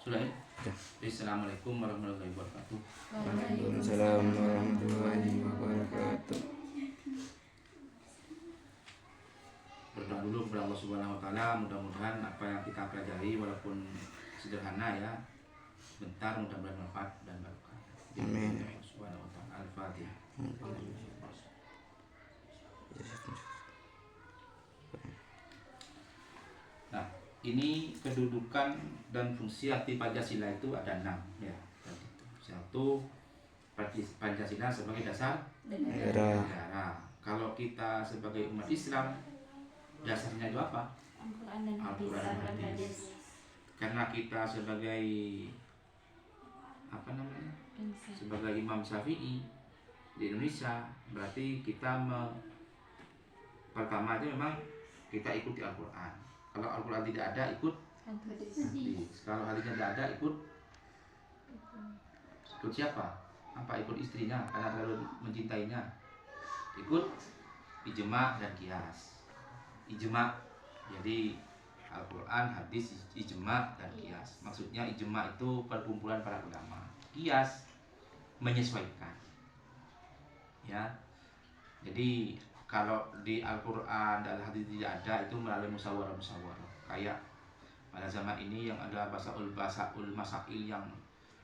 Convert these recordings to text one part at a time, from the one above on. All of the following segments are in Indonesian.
Sudah ya? Assalamualaikum warahmatullahi wabarakatuh. Waalaikumsalam warahmatullahi wabarakatuh. Berdoa dulu kepada Allah Subhanahu wa taala, mudah-mudahan apa yang kita pelajari walaupun sederhana ya, bentar mudah-mudahan manfaat dan barokah. Amin. Allah Subhanahu wa taala. Al-Fatihah. Nah, ini kedudukan dan fungsi arti Pancasila itu ada 6 ya. Satu, Pancasila sebagai dasar Negara. negara. Kalau kita sebagai umat Islam, dasarnya itu apa? Al-Quran dan hadis. Karena kita sebagai sebagai Imam Syafi'i di Indonesia, berarti kita pertama itu memang kita ikuti Al-Quran. Kalau Al-Quran tidak ada, ikut hadis. Kalau hadisnya tidak ada, ikut siapa? Apa? Ikut istrinya karena terlalu mencintainya. Ikut ijma dan qiyas. Ijma, jadi Al-Quran, hadis, ijma dan qiyas. Maksudnya ijma itu perkumpulan para ulama. Qiyas menyesuaikan. Ya. Jadi kalau di Al-Quran dan hadis tidak ada, itu melalui musyawarah. Kayak pada zaman ini yang ada basaul masail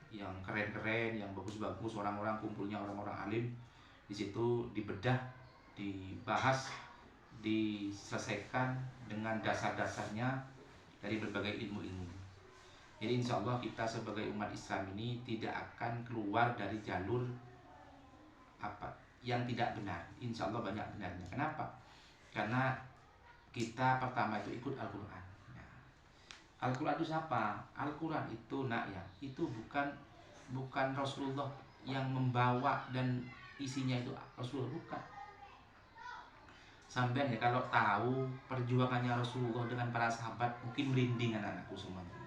yang keren-keren, yang bagus-bagus, orang-orang kumpulnya orang-orang alim di situ, dibedah, dibahas, diselesaikan dengan dasar-dasarnya dari berbagai ilmu-ilmu. Jadi insya Allah kita sebagai umat Islam ini tidak akan keluar dari jalur apa yang tidak benar. Insya Allah banyak benarnya. Kenapa? Karena kita pertama itu ikut Al-Quran. Al-Quran itu siapa? Al-Quran itu itu bukan Rasulullah yang membawa dan isinya itu Rasulullah, bukan. Sampai ya kalau tahu perjuangannya Rasulullah dengan para sahabat, mungkin merinding anak-anakku semuanya.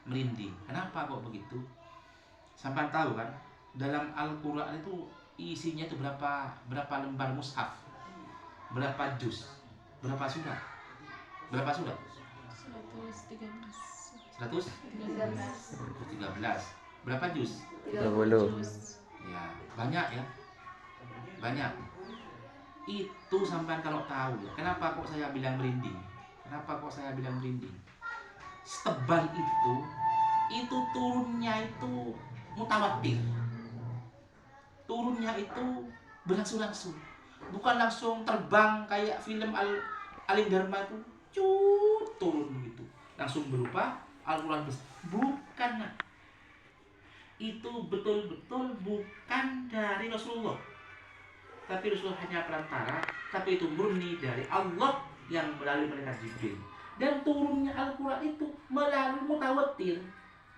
Merinding. Kenapa kok begitu? Sampai tahu kan, dalam Al-Quran itu isinya itu berapa lembar mushaf, berapa juz, berapa surat, 113. Berapa juz? 30. Ya, banyak ya. Banyak. Itu sampai kalau tahu ya. Kenapa kok saya bilang merinding? Setebal itu turunnya itu mutawatir. Turunnya itu berangsur-angsur. Bukan langsung terbang kayak film Alin Dharma itu turun begitu. Langsung berupa Al-Quran. Bukan. Itu betul-betul bukan dari Rasulullah. Tapi Rasulullah hanya perantara, tapi itu murni dari Allah yang melalui malaikat Jibril. Dan turunnya Al-Quran itu melalui mutawatir,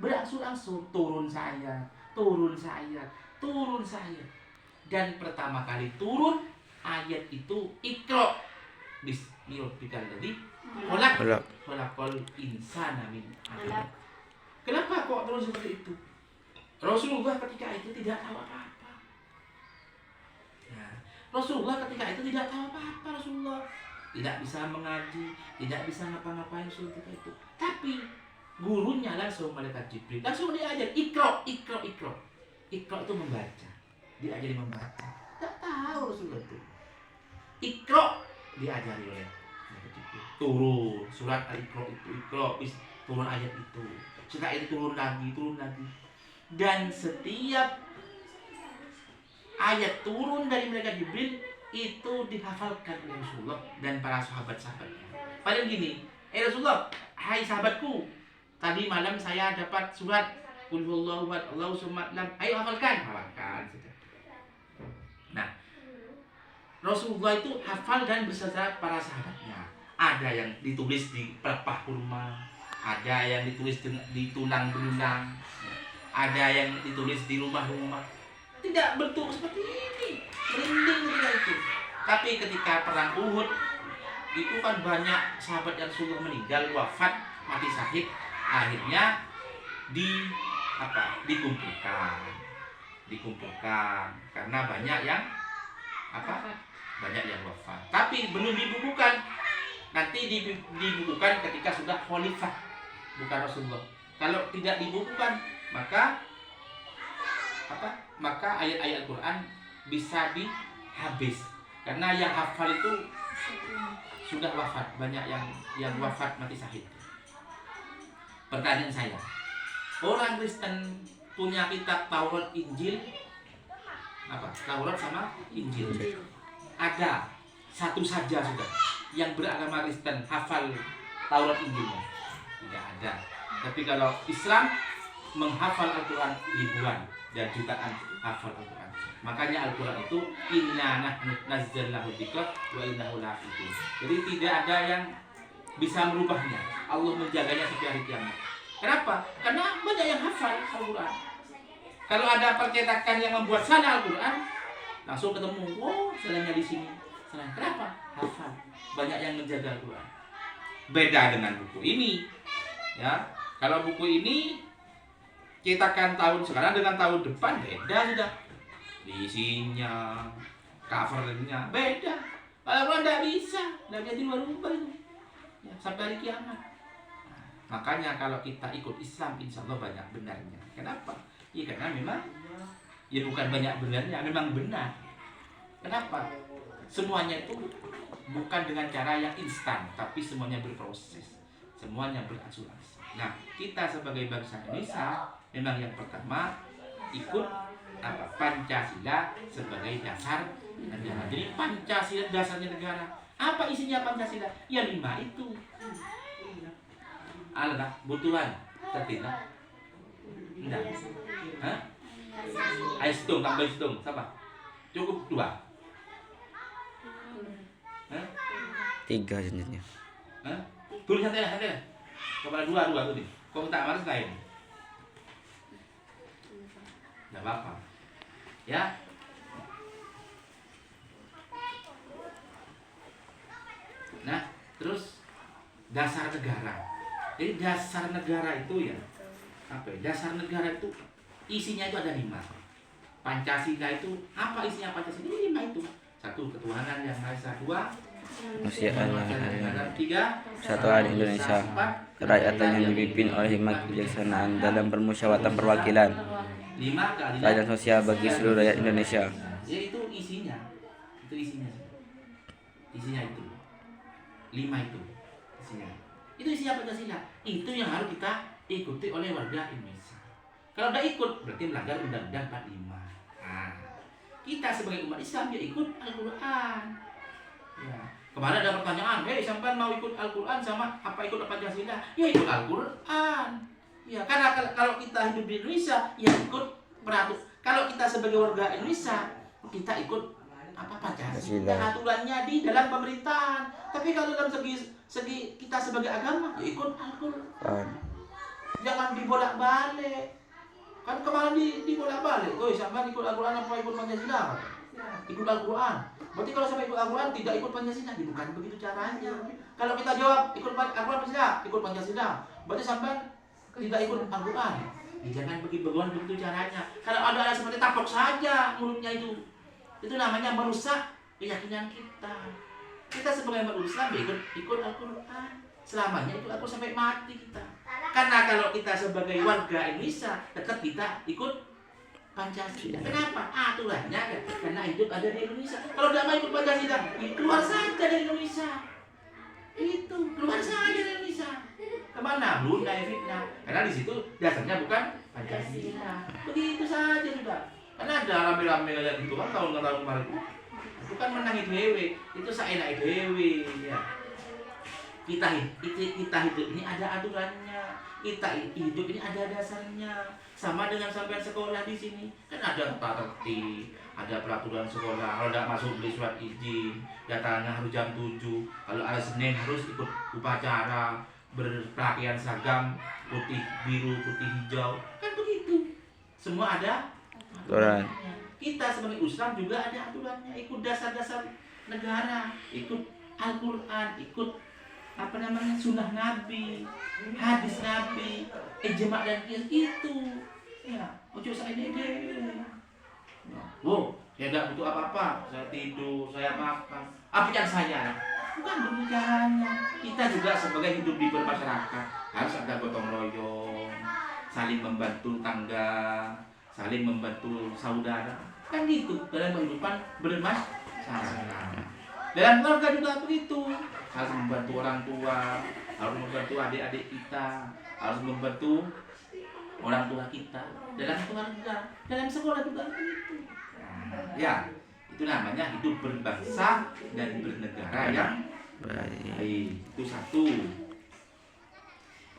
berangsur-angsur, turun saya. Dan pertama kali turun ayat itu Iqra bismi rabbikal ladzi khalaqal insana min 'alaq. Kenapa kok terus seperti itu? Rasulullah ketika itu tidak tahu apa-apa. Rasulullah tidak bisa mengaji, tidak bisa ngapa-ngapain ketika itu. Tapi gurunya langsung malaikat Jibril langsung diajar Iqra. Iqra itu membaca. Diajari membaca. Tak tahu Rasulullah itu. Iqra diajari oleh malaikat Jibril. Turun surat Al-Iqra itu, turun ayat itu. Setelah itu turun lagi. Dan setiap ayat turun dari malaikat Jibril itu dihafalkan oleh Rasulullah dan para sahabat-sahabatnya. Paling gini, Rasulullah, hai sahabatku, tadi malam saya dapat surat Qul huwallahu ahad, Allahu samad, ayo hafalkan. Nah, Rasulullah itu hafal dan beserta para sahabatnya. Ada yang ditulis di pelepah kurma, ada yang ditulis di tulang belulang, ada yang ditulis di rumah-rumah. Tidak bentuk seperti ini, merinding ketika itu. Tapi ketika perang Uhud itu kan banyak sahabat yang Rasulullah meninggal, wafat, mati syahid. Akhirnya dikumpulkan karena banyak yang wafat. Tapi belum dibukukan. Nanti dibukukan ketika sudah khalifah, bukan Rasulullah. Kalau tidak dibukukan, maka maka ayat-ayat Al-Quran bisa dihabis. Karena yang hafal itu sudah wafat, banyak yang wafat mati syahid. Pertanyaan saya, orang Kristen punya kitab Taurat Injil, Taurat sama Injil. Ada satu saja sudah yang beragama Kristen hafal Taurat Injilnya? Tidak ada. Tapi kalau Islam menghafal Al-Quran ribuan dan jutaan hafal Al-Quran. Makanya Al-Quran itu inna nahnu nazzalnahu dzikra wa innahu lahafidun. Jadi tidak ada yang bisa merubahnya. Allah menjaganya sampai hari kiamat. Kenapa? Karena banyak yang hafal Al-Quran. Kalau ada percetakan yang membuat salah Al-Quran, langsung ketemu, oh salahnya di sini. Salah. Kenapa? Hafal. Banyak yang menjaga Al-Quran. Beda dengan buku ini. Ya, kalau buku ini cetakan tahun sekarang dengan tahun depan beda sudah. Isinya, covernya beda. Kalau tidak bisa dirubah itu. Ya, sampai hari kiamat. Makanya kalau kita ikut Islam, insya Allah banyak benarnya. Kenapa? Ya karena memang, ya bukan banyak benarnya, memang benar. Kenapa? Semuanya itu bukan dengan cara yang instan, tapi semuanya berproses, semuanya berasuransi. Nah, kita sebagai bangsa Indonesia, memang yang pertama ikut Pancasila sebagai dasar negara. Jadi Pancasila dasarnya negara. Apa isinya Pancasila? Ya 5 itu. Alah, butuhan tertina. Enggak. Hah? Ayo hitung, tambah hitung. Siapa? Cukup 2. Hah? 3 jenisnya. Hah? Tulis santai. Kepala 2 tuh nih. Kok tak marah lain? Enggak apa-apa. Ya. Nah, terus dasar negara. Jadi dasar negara itu ya apa ya? Dasar negara itu isinya itu ada 5. Pancasila itu apa isinya Pancasila? Ini 5 itu. 1 ketuhanan yang Maha Esa. 2 Kemanusiaan dan 3 Persatuan Indonesia, kerakyatan yang dipimpin oleh hikmat kebijaksanaan dalam permusyawaratan perwakilan, 5 keadilan sosial bagi seluruh rakyat Indonesia. Ya itu isinya. Itu isinya. Isinya itu. 5 itu isinya. Itu isinya Pancasila. Itu yang harus kita ikuti oleh warga Indonesia. Kalau udah ikut berarti melanggar Undang-Undang 45. Nah, kita sebagai umat Islam ya ikut Al-Quran. Ya. Kemarin ada pertanyaan, sampean mau ikut Al-Quran sama apa ikut Pancasila? Ya ikut Al-Quran. Ya, karena kalau kita hidup di Indonesia, ya ikut peraturan. Kalau kita sebagai warga Indonesia, kita ikut Pancasila. Aturannya di dalam pemerintahan. Tapi kalau dalam segi kita sebagai agama, ya ikut Al-Quran. Jangan dibolak-balik. Kan kemarin dibolak-balik. Sampean ikut Al-Quran apa ikut Pancasila? Ikut Al-Quran. Berarti kalau sampai ikut Al-Quran tidak ikut Pancasila, bukan begitu caranya. Kalau kita jawab ikut Al-Quran Pancasila, ikut Pancasila, berarti sampai tidak ikut Al-Quran. Jangan begitu caranya. Kalau ada seperti tapok saja mulutnya itu namanya merusak keyakinan kita. Kita sebagai umat Islam ikut Al-Quran. Selamanya itu Al-Quran sampai mati kita. Karena kalau kita sebagai warga Indonesia tetap kita ikut Pancasila. Kenapa? Aturannya karena hidup ada di Indonesia. Kalau tidak mau ikut Pancasila, keluar saja dari Indonesia. Itu keluar saja dari Indonesia. Kemana? Brunei, Vietnam. Karena di situ dasarnya bukan Pancasila. Begitu saja sudah. Karena ada rame-rame kayak gitu kan tahun kemarin itu kan menang IDW. Itu seenak IDW ya. Kita hidup ini ada aturannya. Kita hidup ini ada dasarnya. Sama dengan sampai sekolah di sini kan ada tata tertib, ada peraturan sekolah. Kalau tidak masuk beli surat izin, datangnya harus jam 7. Kalau ada Senin harus ikut upacara berpakaian seragam putih biru, putih hijau. Kan begitu. Semua ada aturannya. Kita sebagai Islam juga ada aturannya. Ikut dasar-dasar negara, ikut Al-Quran, ikut sunnah Nabi, hadis Nabi, ijma dan qiyas itu. Ya, ojo saya dede. Wow, saya tidak butuh apa-apa. Saya tidur, saya makan. Apa yang saya? Bukan begitu caranya. Kita juga sebagai hidup di bermasyarakat harus ada gotong royong. saling membantu tangga, saling membantu saudara, kan gitu dalam kehidupan bermasyarakat. Dalam keluarga juga begitu, harus membantu orang tua, harus membantu adik-adik kita, harus membantu orang tua kita dalam keluarga, dalam sekolah juga begitu. Ya, itu namanya hidup berbangsa dan bernegara yang baik. Itu satu.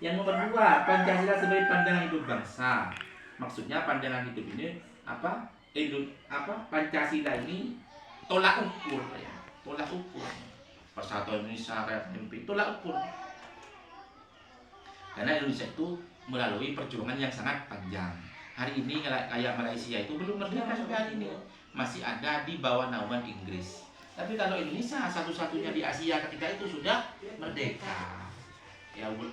Yang nomor dua, Pancasila sebagai pandangan hidup bangsa. Maksudnya pandangan hidup ini apa? Pancasila ini tolak ukur ya. Tolak ukur. Persatuan Indonesia, RMP, tolak ukur. Karena Indonesia itu melalui perjuangan yang sangat panjang. Hari ini kayak Malaysia itu belum merdeka sampai hari ini, masih ada di bawah naungan Inggris. Tapi kalau Indonesia satu-satunya di Asia ketika itu sudah merdeka. Ya